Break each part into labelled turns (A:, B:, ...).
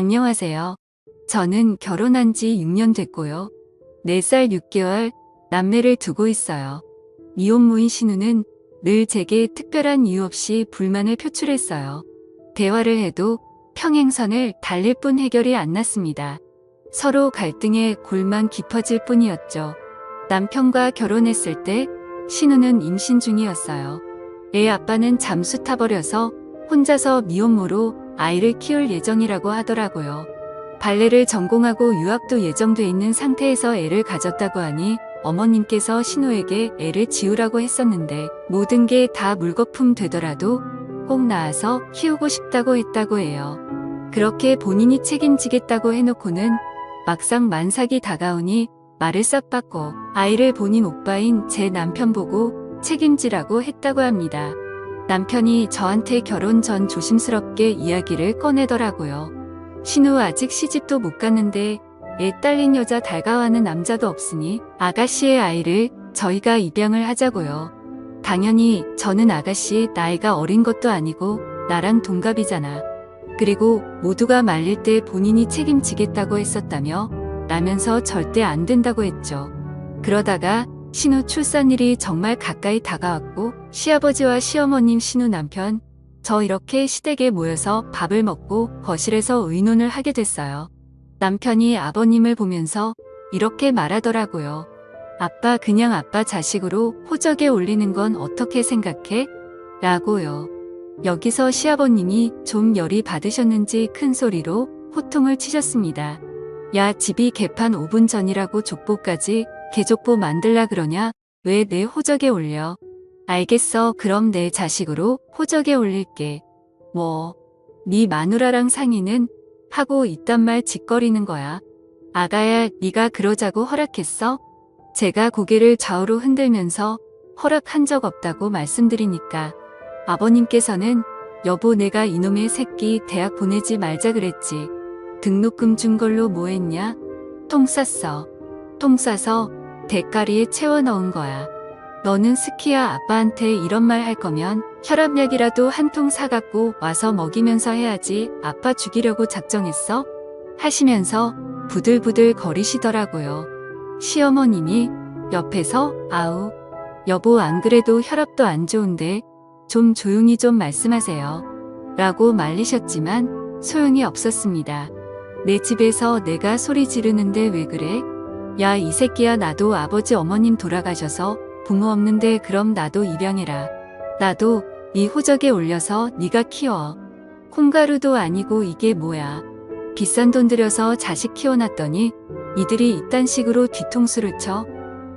A: 안녕하세요. 저는 결혼한 지 6년 됐고요. 4살 6개월 남매를 두고 있어요. 미혼모인 신우는 늘 제게 특별한 이유 없이 불만을 표출했어요. 대화를 해도 평행선을 달릴 뿐 해결이 안 났습니다. 서로 갈등에 골만 깊어질 뿐이었죠. 남편과 결혼했을 때 신우는 임신 중이었어요. 애 아빠는 잠수 타버려서 혼자서 미혼모로 아이를 키울 예정이라고 하더라고요. 발레를 전공하고 유학도 예정돼 있는 상태에서 애를 가졌다고 하니 어머님께서 신우에게 애를 지우라고 했었는데 모든 게 다 물거품 되더라도 꼭 낳아서 키우고 싶다고 했다고 해요. 그렇게 본인이 책임지겠다고 해놓고는 막상 만삭이 다가오니 말을 싹 바꿔 아이를 본인 오빠인 제 남편 보고 책임지라고 했다고 합니다. 남편이 저한테 결혼 전 조심스럽게 이야기를 꺼내더라고요. 신우 아직 시집도 못 갔는데 애 딸린 여자 달가워하는 남자도 없으니 아가씨의 아이를 저희가 입양을 하자고요. 당연히 저는 아가씨 나이가 어린 것도 아니고 나랑 동갑이잖아. 그리고 모두가 말릴 때 본인이 책임지겠다고 했었다며 라면서 절대 안 된다고 했죠. 그러다가 신우 출산일이 정말 가까이 다가왔고 시아버지와 시어머님 신우 남편 저 이렇게 시댁에 모여서 밥을 먹고 거실에서 의논을 하게 됐어요. 남편이 아버님을 보면서 이렇게 말하더라고요. 아빠 그냥 아빠 자식으로 호적에 올리는 건 어떻게 생각해? 라고요. 여기서 시아버님이 좀 열이 받으셨는지 큰 소리로 호통을 치셨습니다. 야 집이 개판 5분 전이라고 족보까지 개족보 만들라 그러냐? 왜 내 호적에 올려? 알겠어 그럼 내 자식으로 호적에 올릴게. 뭐 네 마누라랑 상의는 하고 이딴 말 짓거리는 거야. 아가야 네가 그러자고 허락했어? 제가 고개를 좌우로 흔들면서 허락한 적 없다고 말씀드리니까 아버님께서는 여보 내가 이놈의 새끼 대학 보내지 말자 그랬지. 등록금 준 걸로 뭐 했냐? 통 쌌어. 통 싸서 대가리에 채워 넣은 거야. 너는 스키야 아빠한테 이런 말 할 거면 혈압약이라도 한 통 사갖고 와서 먹이면서 해야지 아빠 죽이려고 작정했어? 하시면서 부들부들 거리시더라고요. 시어머님이 옆에서 아우 여보 안 그래도 혈압도 안 좋은데 좀 조용히 좀 말씀하세요. 라고 말리셨지만 소용이 없었습니다. 내 집에서 내가 소리 지르는데 왜 그래? 야 이 새끼야 나도 아버지 어머님 돌아가셔서 부모 없는데 그럼 나도 입양해라. 나도 네 호적에 올려서 네가 키워. 콩가루도 아니고 이게 뭐야. 비싼 돈 들여서 자식 키워놨더니 이들이 이딴 식으로 뒤통수를 쳐.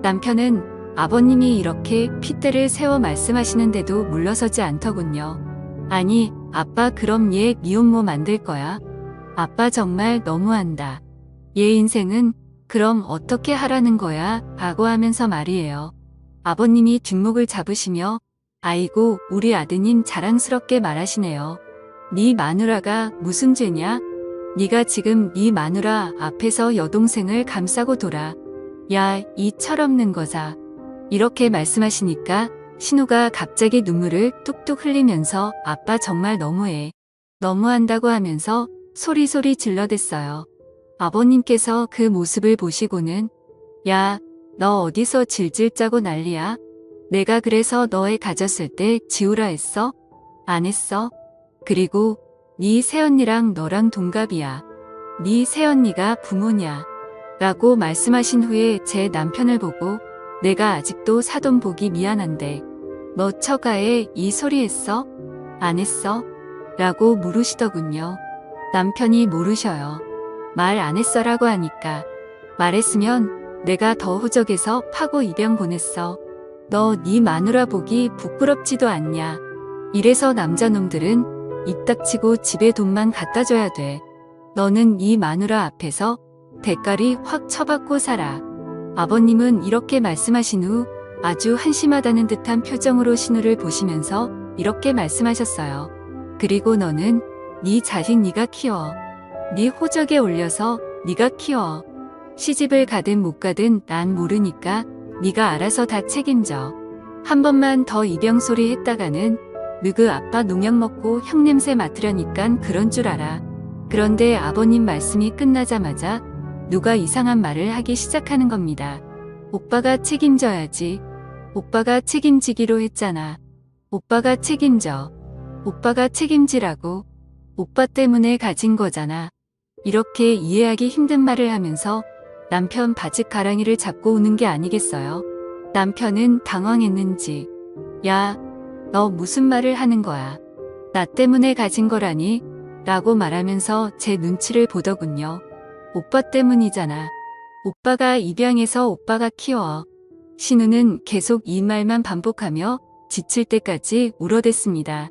A: 남편은 아버님이 이렇게 핏대를 세워 말씀하시는데도 물러서지 않더군요. 아니 아빠 그럼 얘 미혼모 만들 거야? 아빠 정말 너무한다. 얘 인생은 그럼 어떻게 하라는 거야? 라고 하면서 말이에요. 아버님이 뒷목을 잡으시며 아이고 우리 아드님 자랑스럽게 말하시네요. 네 마누라가 무슨 죄냐? 네가 지금 네 마누라 앞에서 여동생을 감싸고 돌아. 야 이 철없는 거사. 이렇게 말씀하시니까 신우가 갑자기 눈물을 뚝뚝 흘리면서 아빠 정말 너무해. 너무한다고 하면서 소리소리 질러댔어요. 아버님께서 그 모습을 보시고는 야 너 어디서 질질 짜고 난리야? 내가 그래서 너 애 가졌을 때 지우라 했어? 안 했어? 그리고 네 새언니랑 너랑 동갑이야. 네 새언니가 부모냐? 라고 말씀하신 후에 제 남편을 보고 내가 아직도 사돈 보기 미안한데 너 처가에 이 소리 했어? 안 했어? 라고 물으시더군요. 남편이 모르셔요. 말 안 했어라고 하니까 말했으면 내가 더 호적에서 파고 입양 보냈어. 너 네 마누라 보기 부끄럽지도 않냐. 이래서 남자놈들은 입 닥치고 집에 돈만 갖다 줘야 돼. 너는 네 마누라 앞에서 대가리 확 쳐박고 살아. 아버님은 이렇게 말씀하신 후 아주 한심하다는 듯한 표정으로 신우를 보시면서 이렇게 말씀하셨어요. 그리고 너는 네 자식 네가 키워. 네 호적에 올려서 네가 키워. 시집을 가든 못 가든 난 모르니까 네가 알아서 다 책임져. 한 번만 더 입양 소리 했다가는 너그 아빠 농약 먹고 형 냄새 맡으려니깐 그런 줄 알아. 그런데 아버님 말씀이 끝나자마자 누가 이상한 말을 하기 시작하는 겁니다. 오빠가 책임져야지. 오빠가 책임지기로 했잖아. 오빠가 책임져. 오빠가 책임지라고. 오빠 때문에 가진 거잖아. 이렇게 이해하기 힘든 말을 하면서 남편 바지 가랑이를 잡고 우는 게 아니겠어요? 남편은 당황했는지, 야, 너 무슨 말을 하는 거야? 나 때문에 가진 거라니? 라고 말하면서 제 눈치를 보더군요. 오빠 때문이잖아. 오빠가 입양해서 오빠가 키워. 신우는 계속 이 말만 반복하며 지칠 때까지 울어댔습니다.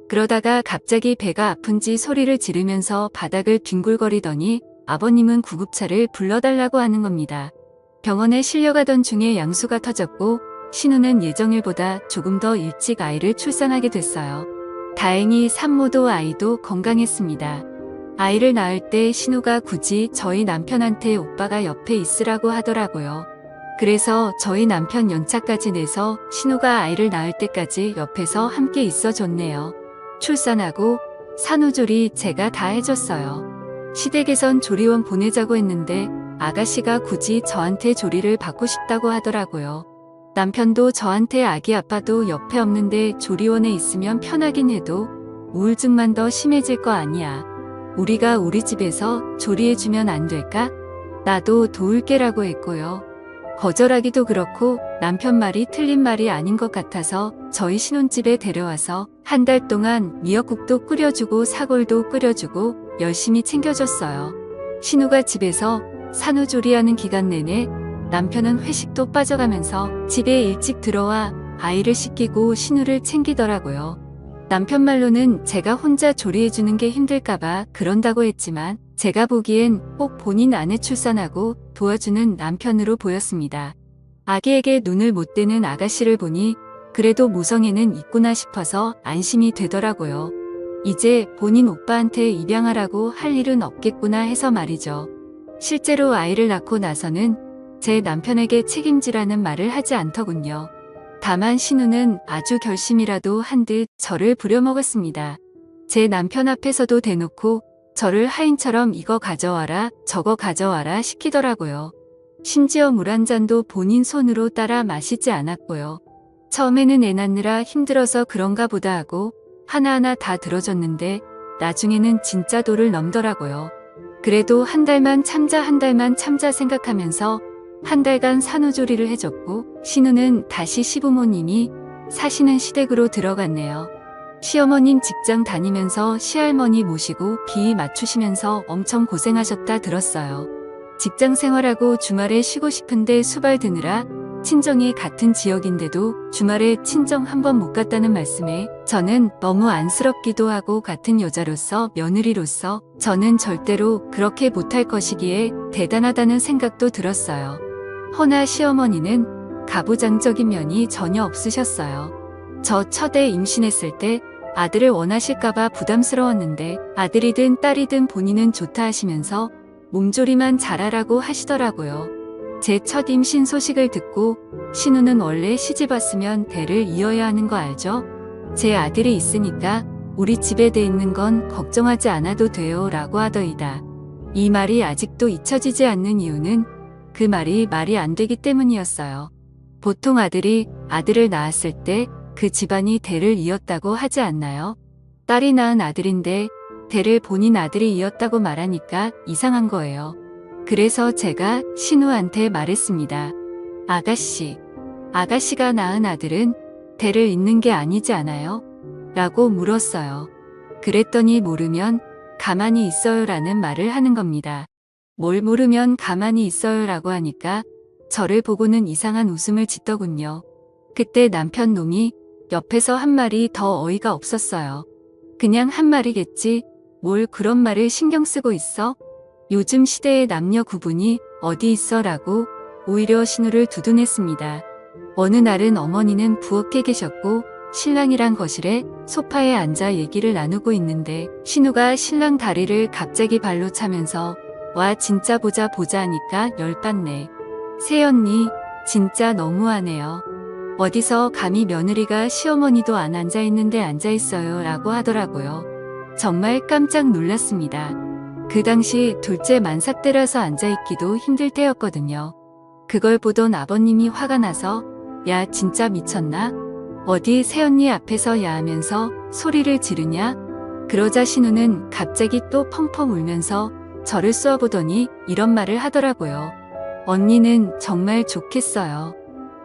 A: 그러다가 갑자기 배가 아픈지 소리를 지르면서 바닥을 뒹굴거리더니 아버님은 구급차를 불러달라고 하는 겁니다. 병원에 실려가던 중에 양수가 터졌고 신우는 예정일보다 조금 더 일찍 아이를 출산하게 됐어요. 다행히 산모도 아이도 건강했습니다. 아이를 낳을 때 신우가 굳이 저희 남편한테 오빠가 옆에 있으라고 하더라고요. 그래서 저희 남편 연차까지 내서 신우가 아이를 낳을 때까지 옆에서 함께 있어줬네요. 출산하고 산후조리 제가 다 해줬어요. 시댁에선 조리원 보내자고 했는데 아가씨가 굳이 저한테 조리를 받고 싶다고 하더라고요. 남편도 저한테 아기 아빠도 옆에 없는데 조리원에 있으면 편하긴 해도 우울증만 더 심해질 거 아니야. 우리가 우리 집에서 조리해주면 안 될까? 나도 도울게라고 했고요. 거절하기도 그렇고 남편 말이 틀린 말이 아닌 것 같아서 저희 신혼집에 데려와서 한 달 동안 미역국도 끓여주고 사골도 끓여주고 열심히 챙겨줬어요. 신우가 집에서 산후조리하는 기간 내내 남편은 회식도 빠져가면서 집에 일찍 들어와 아이를 씻기고 신우를 챙기더라고요. 남편 말로는 제가 혼자 조리해주는 게 힘들까봐 그런다고 했지만 제가 보기엔 꼭 본인 아내 출산하고 도와주는 남편으로 보였습니다. 아기에게 눈을 못 떼는 아가씨를 보니 그래도 모성애는 있구나 싶어서 안심이 되더라고요. 이제 본인 오빠한테 입양하라고 할 일은 없겠구나 해서 말이죠. 실제로 아이를 낳고 나서는 제 남편에게 책임지라는 말을 하지 않더군요. 다만 신우는 아주 결심이라도 한 듯 저를 부려먹었습니다. 제 남편 앞에서도 대놓고 저를 하인처럼 이거 가져와라 저거 가져와라 시키더라고요. 심지어 물 한 잔도 본인 손으로 따라 마시지 않았고요. 처음에는 애 낳느라 힘들어서 그런가 보다 하고 하나하나 다 들어줬는데 나중에는 진짜 도를 넘더라고요. 그래도 한 달만 참자 생각하면서 한 달간 산후조리를 해줬고 신우는 다시 시부모님이 사시는 시댁으로 들어갔네요. 시어머님 직장 다니면서 시할머니 모시고 비 맞추시면서 엄청 고생하셨다 들었어요. 직장 생활하고 주말에 쉬고 싶은데 수발 드느라 친정이 같은 지역인데도 주말에 친정 한 번 못 갔다는 말씀에 저는 너무 안쓰럽기도 하고 같은 여자로서 며느리로서 저는 절대로 그렇게 못할 것이기에 대단하다는 생각도 들었어요. 허나 시어머니는 가부장적인 면이 전혀 없으셨어요. 저 첫애 임신했을 때 아들을 원하실까봐 부담스러웠는데 아들이든 딸이든 본인은 좋다 하시면서 몸조리만 잘하라고 하시더라고요. 제 첫 임신 소식을 듣고 신우는 원래 시집 왔으면 대를 이어야 하는 거 알죠? 제 아들이 있으니까 우리 집에 돼 있는 건 걱정하지 않아도 돼요 라고 하더이다. 이 말이 아직도 잊혀지지 않는 이유는 그 말이 안 되기 때문이었어요. 보통 아들이 아들을 낳았을 때 그 집안이 대를 이었다고 하지 않나요? 딸이 낳은 아들인데 대를 본인 아들이 이었다고 말하니까 이상한 거예요. 그래서 제가 신우한테 말했습니다. 아가씨가 낳은 아들은 대를 잇는 게 아니지 않아요? 라고 물었어요. 그랬더니 모르면 가만히 있어요 라는 말을 하는 겁니다. 뭘 모르면 가만히 있어요 라고 하니까 저를 보고는 이상한 웃음을 짓더군요. 그때 남편 놈이 옆에서 한 말이 더 어이가 없었어요. 그냥 한 말이겠지. 뭘 그런 말을 신경 쓰고 있어? 요즘 시대의 남녀 구분이 어디 있어 라고 오히려 신우를 두둔했습니다. 어느 날은 어머니는 부엌에 계셨고 신랑이랑 거실에 소파에 앉아 얘기를 나누고 있는데 신우가 신랑 다리를 갑자기 발로 차면서 와 진짜 보자 하니까 열받네. 새언니 진짜 너무하네요. 어디서 감히 며느리가 시어머니도 안 앉아있는데 앉아있어요 라고 하더라고요. 정말 깜짝 놀랐습니다. 그 당시 둘째 만삭 때라서 앉아있기도 힘들 때였거든요. 그걸 보던 아버님이 화가 나서 야 진짜 미쳤나? 어디 새언니 앞에서 야하면서 소리를 지르냐? 그러자 신우는 갑자기 또 펑펑 울면서 저를 쏘아보더니 이런 말을 하더라고요. 언니는 정말 좋겠어요.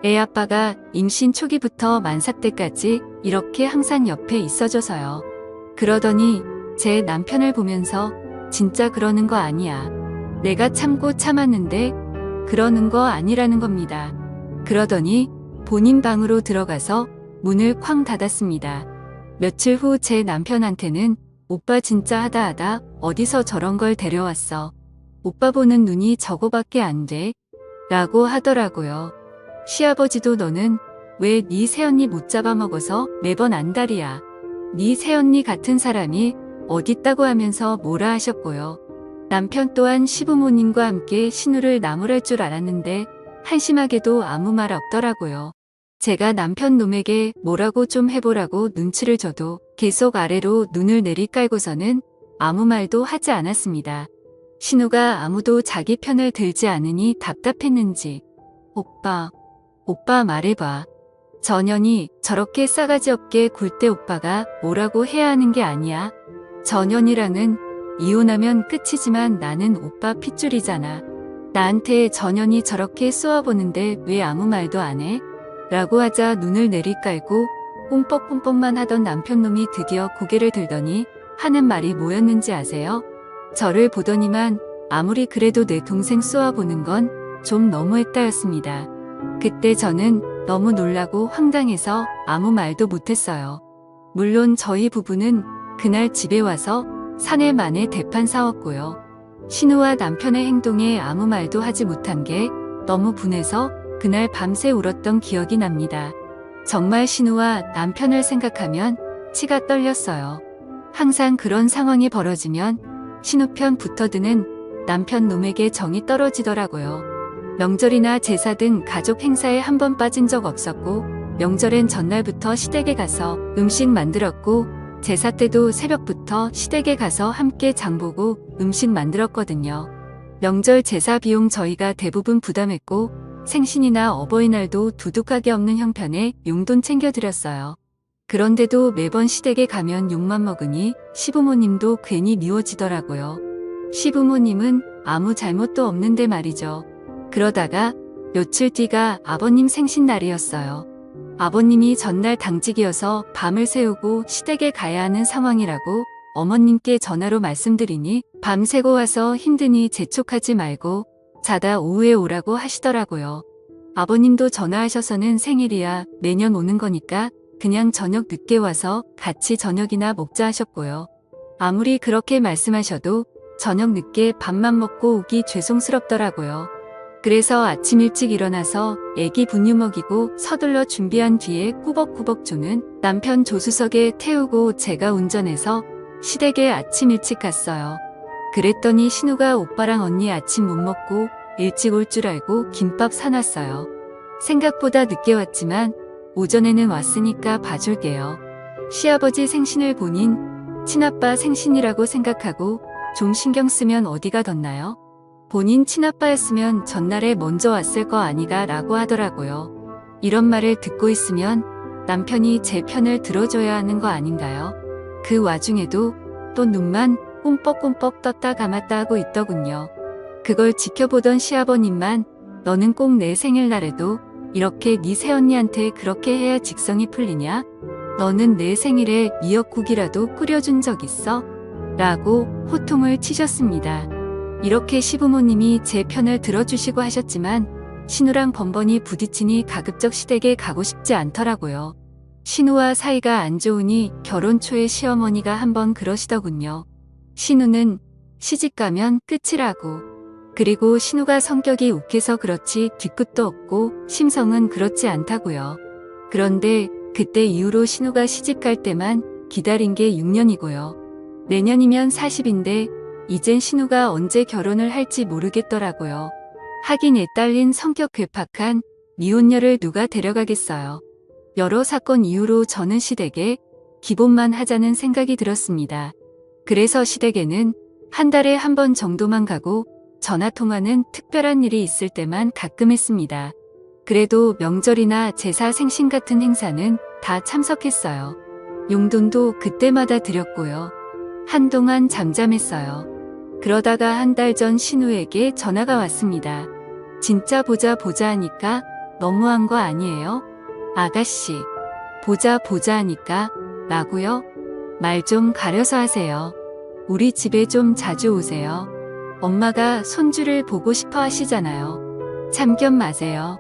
A: 애 아빠가 임신 초기부터 만삭 때까지 이렇게 항상 옆에 있어줘서요. 그러더니 제 남편을 보면서 진짜 그러는 거 아니야. 내가 참고 참았는데 그러는 거 아니라는 겁니다. 그러더니 본인 방으로 들어가서 문을 쾅 닫았습니다. 며칠 후 제 남편한테는 오빠 진짜 하다 어디서 저런 걸 데려왔어. 오빠 보는 눈이 저거밖에 안 돼. 라고 하더라고요. 시아버지도 너는 왜 네 새언니 못 잡아먹어서 매번 안달이야. 네 새언니 같은 사람이 어딨다고 하면서 뭐라 하셨고요. 남편 또한 시부모님과 함께 신우를 나무랄 줄 알았는데 한심하게도 아무 말 없더라고요. 제가 남편 놈에게 뭐라고 좀 해보라고 눈치를 줘도 계속 아래로 눈을 내리깔고서는 아무 말도 하지 않았습니다. 신우가 아무도 자기 편을 들지 않으니 답답했는지 오빠 말해봐. 전현이 저렇게 싸가지 없게 굴 때 오빠가 뭐라고 해야 하는 게 아니야. 전현이랑은 이혼하면 끝이지만 나는 오빠 핏줄이잖아. 나한테 전현이 저렇게 쏘아보는데 왜 아무 말도 안 해? 라고 하자 눈을 내리깔고 뽕뻑뽕뻑만 하던 남편놈이 드디어 고개를 들더니 하는 말이 뭐였는지 아세요? 저를 보더니만 아무리 그래도 내 동생 쏘아보는 건 좀 너무했다였습니다. 그때 저는 너무 놀라고 황당해서 아무 말도 못했어요. 물론 저희 부부는 그날 집에 와서 사내만에 대판 싸웠고요. 신우와 남편의 행동에 아무 말도 하지 못한 게 너무 분해서 그날 밤새 울었던 기억이 납니다. 정말 신우와 남편을 생각하면 치가 떨렸어요. 항상 그런 상황이 벌어지면 신우 편 붙어드는 남편 놈에게 정이 떨어지더라고요. 명절이나 제사 등 가족 행사에 한 번 빠진 적 없었고 명절엔 전날부터 시댁에 가서 음식 만들었고 제사 때도 새벽부터 시댁에 가서 함께 장보고 음식 만들었거든요. 명절 제사 비용 저희가 대부분 부담했고 생신이나 어버이날도 두둑하게 없는 형편에 용돈 챙겨드렸어요. 그런데도 매번 시댁에 가면 욕만 먹으니 시부모님도 괜히 미워지더라고요. 시부모님은 아무 잘못도 없는데 말이죠. 그러다가 며칠 뒤가 아버님 생신날이었어요. 아버님이 전날 당직이어서 밤을 새우고 시댁에 가야 하는 상황이라고 어머님께 전화로 말씀드리니 밤새고 와서 힘드니 재촉하지 말고 자다 오후에 오라고 하시더라고요. 아버님도 전화하셔서는 생일이야 매년 오는 거니까 그냥 저녁 늦게 와서 같이 저녁이나 먹자 하셨고요. 아무리 그렇게 말씀하셔도 저녁 늦게 밥만 먹고 오기 죄송스럽더라고요. 그래서 아침 일찍 일어나서 애기 분유 먹이고 서둘러 준비한 뒤에 꾸벅꾸벅 주는 남편 조수석에 태우고 제가 운전해서 시댁에 아침 일찍 갔어요. 그랬더니 신우가 오빠랑 언니 아침 못 먹고 일찍 올 줄 알고 김밥 사놨어요. 생각보다 늦게 왔지만 오전에는 왔으니까 봐줄게요. 시아버지 생신을 본인 친아빠 생신이라고 생각하고 좀 신경 쓰면 어디가 덧나요? 본인 친아빠였으면 전날에 먼저 왔을 거 아니가 라고 하더라고요. 이런 말을 듣고 있으면 남편이 제 편을 들어줘야 하는 거 아닌가요? 그 와중에도 또 눈만 꼼뻑꼼뻑 떴다 감았다 하고 있더군요. 그걸 지켜보던 시아버님만 너는 꼭 내 생일날에도 이렇게 네 새언니한테 그렇게 해야 직성이 풀리냐? 너는 내 생일에 미역국이라도 끓여준 적 있어? 라고 호통을 치셨습니다. 이렇게 시부모님이 제 편을 들어주시고 하셨지만 신우랑 번번이 부딪히니 가급적 시댁에 가고 싶지 않더라고요. 신우와 사이가 안 좋으니 결혼 초에 시어머니가 한번 그러시더군요. 신우는 시집가면 끝이라고. 그리고 신우가 성격이 욱해서 그렇지 뒤끝도 없고 심성은 그렇지 않다고요. 그런데 그때 이후로 신우가 시집갈 때만 기다린 게 6년이고요. 내년이면 40인데 이젠 신우가 언제 결혼을 할지 모르겠더라고요. 하긴 애 딸린 성격 괴팍한 미혼녀를 누가 데려가겠어요. 여러 사건 이후로 저는 시댁에 기본만 하자는 생각이 들었습니다. 그래서 시댁에는 한 달에 한 번 정도만 가고 전화통화는 특별한 일이 있을 때만 가끔 했습니다. 그래도 명절이나 제사 생신 같은 행사는 다 참석했어요. 용돈도 그때마다 드렸고요. 한동안 잠잠했어요. 그러다가 한 달 전 신우에게 전화가 왔습니다. 진짜 보자 하니까 너무한 거 아니에요? 아가씨, 보자 하니까 라고요? 말 좀 가려서 하세요. 우리 집에 좀 자주 오세요. 엄마가 손주를 보고 싶어 하시잖아요. 참견 마세요.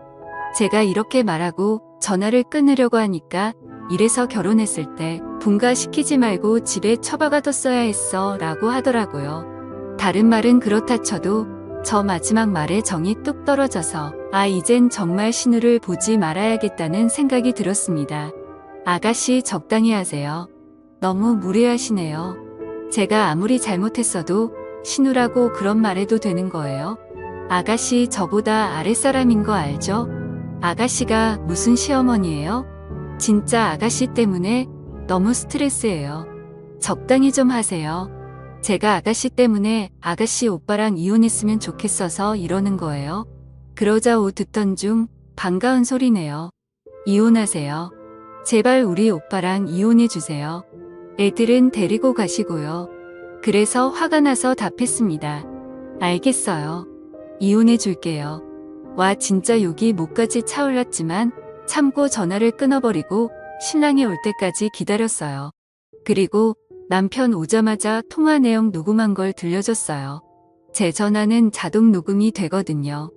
A: 제가 이렇게 말하고 전화를 끊으려고 하니까 이래서 결혼했을 때 분가시키지 말고 집에 처박아뒀어야 했어 라고 하더라고요. 다른 말은 그렇다 쳐도 저 마지막 말에 정이 뚝 떨어져서 이젠 정말 신우를 보지 말아야겠다는 생각이 들었습니다. 아가씨 적당히 하세요. 너무 무례하시네요. 제가 아무리 잘못했어도 신우라고 그런 말해도 되는 거예요? 아가씨 저보다 아랫사람인 거 알죠? 아가씨가 무슨 시어머니예요? 진짜 아가씨 때문에 너무 스트레스예요. 적당히 좀 하세요. 제가 아가씨 때문에 아가씨 오빠랑 이혼했으면 좋겠어서 이러는 거예요. 그러자 듣던 중 반가운 소리네요. 이혼하세요. 제발 우리 오빠랑 이혼해 주세요. 애들은 데리고 가시고요. 그래서 화가 나서 답했습니다. 알겠어요. 이혼해 줄게요. 와 진짜 욕이 목까지 차올랐지만 참고 전화를 끊어버리고 신랑이 올 때까지 기다렸어요. 그리고 남편 오자마자 통화 내용 녹음한 걸 들려줬어요. 제 전화는 자동 녹음이 되거든요.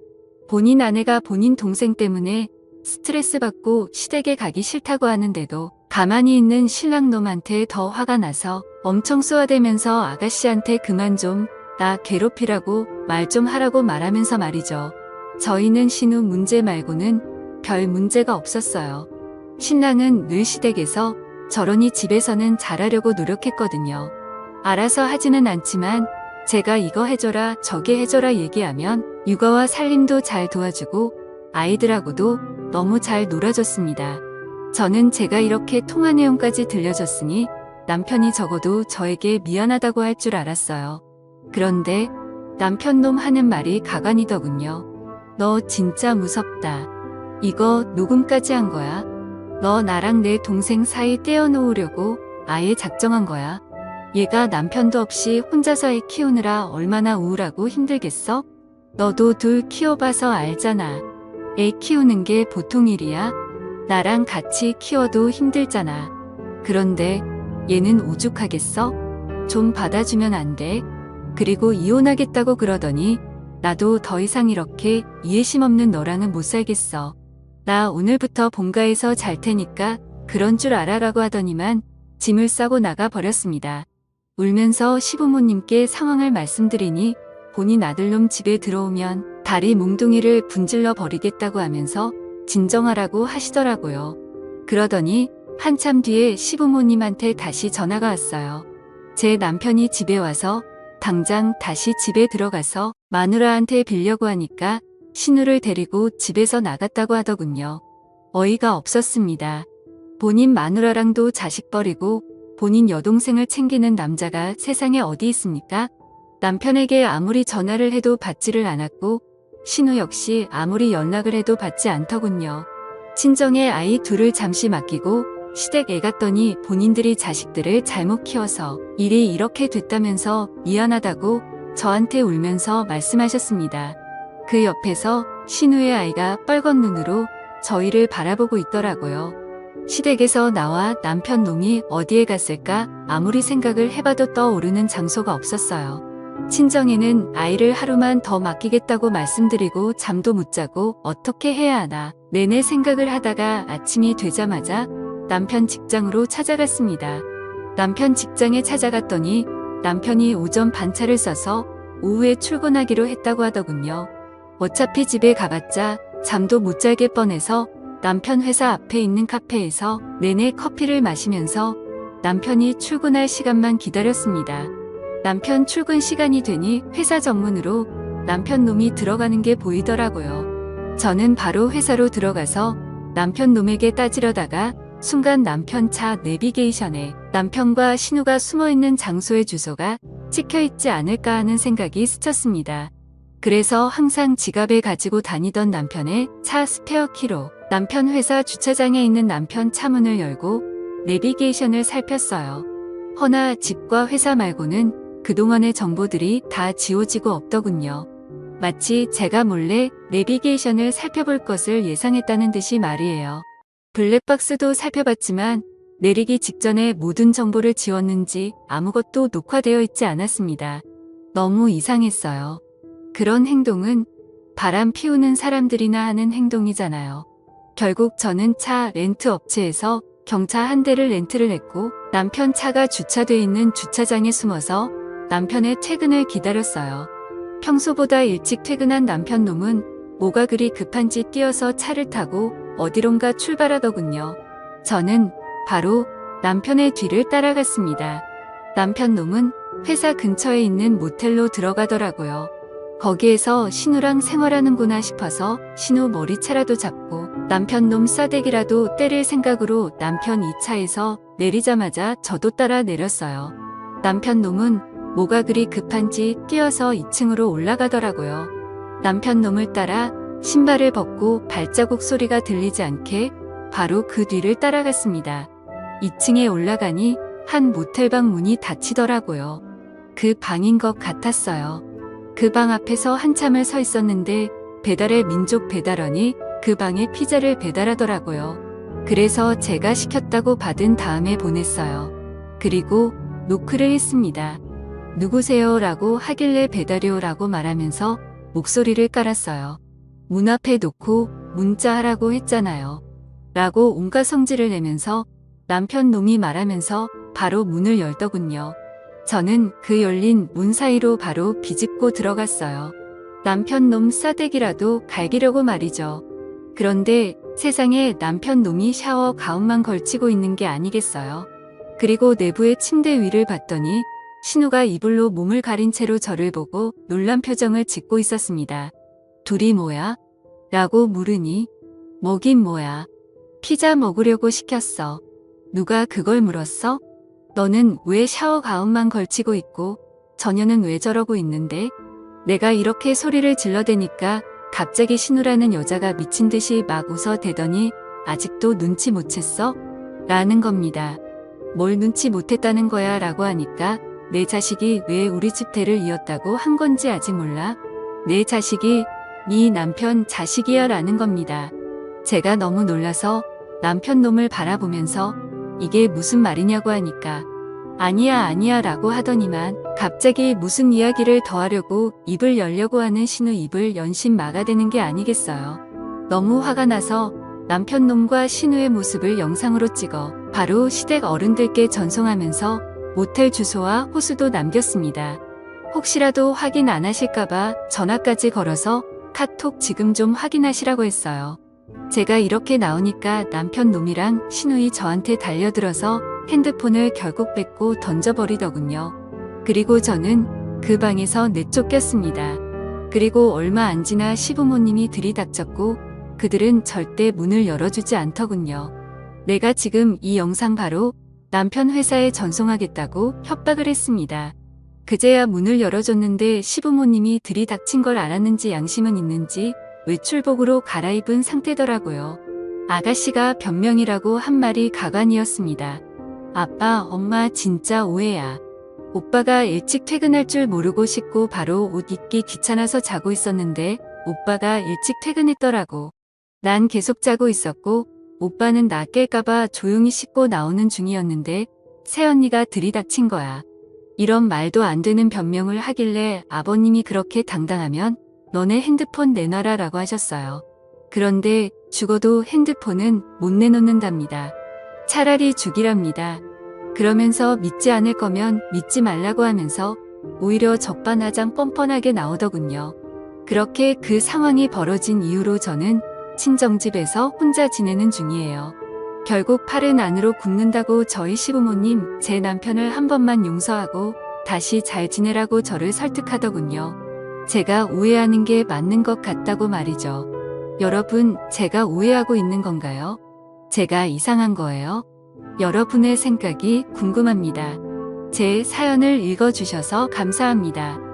A: 본인 아내가 본인 동생 때문에 스트레스 받고 시댁에 가기 싫다고 하는데도 가만히 있는 신랑놈한테 더 화가 나서 엄청 쏘아대면서 아가씨한테 그만 좀 나 괴롭히라고 말 좀 하라고 말하면서 말이죠. 저희는 신우 문제 말고는 별 문제가 없었어요. 신랑은 늘 시댁에서 저러니 집에서는 잘하려고 노력했거든요. 알아서 하지는 않지만 제가 이거 해줘라 저게 해줘라 얘기하면 육아와 살림도 잘 도와주고 아이들하고도 너무 잘 놀아줬습니다. 저는 제가 이렇게 통화 내용까지 들려줬으니 남편이 적어도 저에게 미안하다고 할 줄 알았어요. 그런데 남편 놈 하는 말이 가관이더군요. 너 진짜 무섭다. 이거 녹음까지 한 거야? 너 나랑 내 동생 사이 떼어놓으려고 아예 작정한 거야? 얘가 남편도 없이 혼자서 애 키우느라 얼마나 우울하고 힘들겠어? 너도 둘 키워봐서 알잖아. 애 키우는 게 보통 일이야? 나랑 같이 키워도 힘들잖아. 그런데 얘는 오죽하겠어? 좀 받아주면 안 돼? 그리고 이혼하겠다고 그러더니 나도 더 이상 이렇게 이해심 없는 너랑은 못 살겠어. 나 오늘부터 본가에서 잘 테니까 그런 줄 알아라고 하더니만 짐을 싸고 나가 버렸습니다. 울면서 시부모님께 상황을 말씀드리니 본인 아들놈 집에 들어오면 다리 몽둥이를 분질러 버리겠다고 하면서 진정하라고 하시더라고요. 그러더니 한참 뒤에 시부모님한테 다시 전화가 왔어요. 제 남편이 집에 와서 당장 다시 집에 들어가서 마누라한테 빌려고 하니까 신우를 데리고 집에서 나갔다고 하더군요. 어이가 없었습니다. 본인 마누라랑도 자식 버리고 본인 여동생을 챙기는 남자가 세상에 어디 있습니까? 남편에게 아무리 전화를 해도 받지를 않았고 신우 역시 아무리 연락을 해도 받지 않더군요. 친정에 아이 둘을 잠시 맡기고 시댁 애 갔더니 본인들이 자식들을 잘못 키워서 일이 이렇게 됐다면서 미안하다고 저한테 울면서 말씀하셨습니다. 그 옆에서 신우의 아이가 빨간 눈으로 저희를 바라보고 있더라고요. 시댁에서 나와 남편 놈이 어디에 갔을까 아무리 생각을 해봐도 떠오르는 장소가 없었어요. 친정에는 아이를 하루만 더 맡기겠다고 말씀드리고 잠도 못 자고 어떻게 해야 하나 내내 생각을 하다가 아침이 되자마자 남편 직장으로 찾아갔습니다. 남편 직장에 찾아갔더니 남편이 오전 반차를 써서 오후에 출근하기로 했다고 하더군요. 어차피 집에 가봤자 잠도 못 자게 뻔해서 남편 회사 앞에 있는 카페에서 내내 커피를 마시면서 남편이 출근할 시간만 기다렸습니다. 남편 출근 시간이 되니 회사 정문으로 남편 놈이 들어가는 게 보이더라고요. 저는 바로 회사로 들어가서 남편 놈에게 따지려다가 순간 남편 차 내비게이션에 남편과 신우가 숨어있는 장소의 주소가 찍혀있지 않을까 하는 생각이 스쳤습니다. 그래서 항상 지갑에 가지고 다니던 남편의 차 스페어키로 남편 회사 주차장에 있는 남편 차문을 열고 내비게이션을 살폈어요. 허나 집과 회사 말고는 그동안의 정보들이 다 지워지고 없더군요. 마치 제가 몰래 내비게이션을 살펴볼 것을 예상했다는 듯이 말이에요. 블랙박스도 살펴봤지만 내리기 직전에 모든 정보를 지웠는지 아무것도 녹화되어 있지 않았습니다. 너무 이상했어요. 그런 행동은 바람 피우는 사람들이나 하는 행동이잖아요. 결국 저는 차 렌트 업체에서 경차 한 대를 렌트를 했고 남편 차가 주차돼 있는 주차장에 숨어서 남편의 퇴근을 기다렸어요. 평소보다 일찍 퇴근한 남편 놈은 뭐가 그리 급한지 뛰어서 차를 타고 어디론가 출발하더군요. 저는 바로 남편의 뒤를 따라갔습니다. 남편 놈은 회사 근처에 있는 모텔로 들어가더라고요. 거기에서 신우랑 생활하는구나 싶어서 신우 머리채라도 잡고 남편 놈 싸대기라도 때릴 생각으로 남편 이 차에서 내리자마자 저도 따라 내렸어요. 남편 놈은 뭐가 그리 급한지 뛰어서 2층으로 올라가더라고요. 남편 놈을 따라 신발을 벗고 발자국 소리가 들리지 않게 바로 그 뒤를 따라갔습니다. 2층에 올라가니 한 모텔방 문이 닫히더라고요. 그 방인 것 같았어요. 그 방 앞에서 한참을 서 있었는데 배달의 민족 배달원이 그 방에 피자를 배달하더라고요. 그래서 제가 시켰다고 받은 다음에 보냈어요. 그리고 노크를 했습니다. 누구세요? 라고 하길래 배달이요 라고 말하면서 목소리를 깔았어요. 문 앞에 놓고 문자하라고 했잖아요. 라고 온갖 성질을 내면서 남편 놈이 말하면서 바로 문을 열더군요. 저는 그 열린 문 사이로 바로 비집고 들어갔어요. 남편 놈 싸대기라도 갈기려고 말이죠. 그런데 세상에 남편 놈이 샤워 가운만 걸치고 있는 게 아니겠어요. 그리고 내부의 침대 위를 봤더니 신우가 이불로 몸을 가린 채로 저를 보고 놀란 표정을 짓고 있었습니다. 둘이 뭐야? 라고 물으니 뭐긴 뭐야. 피자 먹으려고 시켰어. 누가 그걸 물었어? 너는 왜 샤워 가운만 걸치고 있고 저녀는 왜 저러고 있는데? 내가 이렇게 소리를 질러대니까 갑자기 신우라는 여자가 미친 듯이 막 웃어대더니 아직도 눈치 못 챘어? 라는 겁니다. 뭘 눈치 못했다는 거야 라고 하니까 내 자식이 왜 우리 집 대를 이었다고 한 건지 아직 몰라? 내 자식이 네 남편 자식이야 라는 겁니다. 제가 너무 놀라서 남편 놈을 바라보면서 이게 무슨 말이냐고 하니까 아니야 아니야 라고 하더니만 갑자기 무슨 이야기를 더 하려고 입을 열려고 하는 신우 입을 연신 막아대는 게 아니겠어요. 너무 화가 나서 남편 놈과 신우의 모습을 영상으로 찍어 바로 시댁 어른들께 전송하면서 모텔 주소와 호수도 남겼습니다. 혹시라도 확인 안 하실까봐 전화까지 걸어서 카톡 지금 좀 확인하시라고 했어요. 제가 이렇게 나오니까 남편 놈이랑 신우이 저한테 달려들어서 핸드폰을 결국 뺏고 던져버리더군요. 그리고 저는 그 방에서 내쫓겼습니다. 그리고 얼마 안 지나 시부모님이 들이닥쳤고 그들은 절대 문을 열어주지 않더군요. 내가 지금 이 영상 바로 남편 회사에 전송하겠다고 협박을 했습니다. 그제야 문을 열어줬는데 시부모님이 들이닥친 걸 알았는지 양심은 있는지 외출복으로 갈아입은 상태더라고요. 아가씨가 변명이라고 한 말이 가관이었습니다. 아빠, 엄마 진짜 오해야. 오빠가 일찍 퇴근할 줄 모르고 씻고 바로 옷 입기 귀찮아서 자고 있었는데 오빠가 일찍 퇴근했더라고. 난 계속 자고 있었고 오빠는 나 깰까봐 조용히 씻고 나오는 중이었는데 새언니가 들이닥친 거야. 이런 말도 안 되는 변명을 하길래 아버님이 그렇게 당당하면 너네 핸드폰 내놔라 라고 하셨어요. 그런데 죽어도 핸드폰은 못 내놓는답니다. 차라리 죽이랍니다. 그러면서 믿지 않을 거면 믿지 말라고 하면서 오히려 적반하장 뻔뻔하게 나오더군요. 그렇게 그 상황이 벌어진 이후로 저는 친정집에서 혼자 지내는 중이에요. 결국 팔은 안으로 굽는다고 저희 시부모님 제 남편을 한 번만 용서하고 다시 잘 지내라고 저를 설득하더군요. 제가 오해하는 게 맞는 것 같다고 말이죠. 여러분, 제가 오해하고 있는 건가요? 제가 이상한 거예요? 여러분의 생각이 궁금합니다. 제 사연을 읽어주셔서 감사합니다.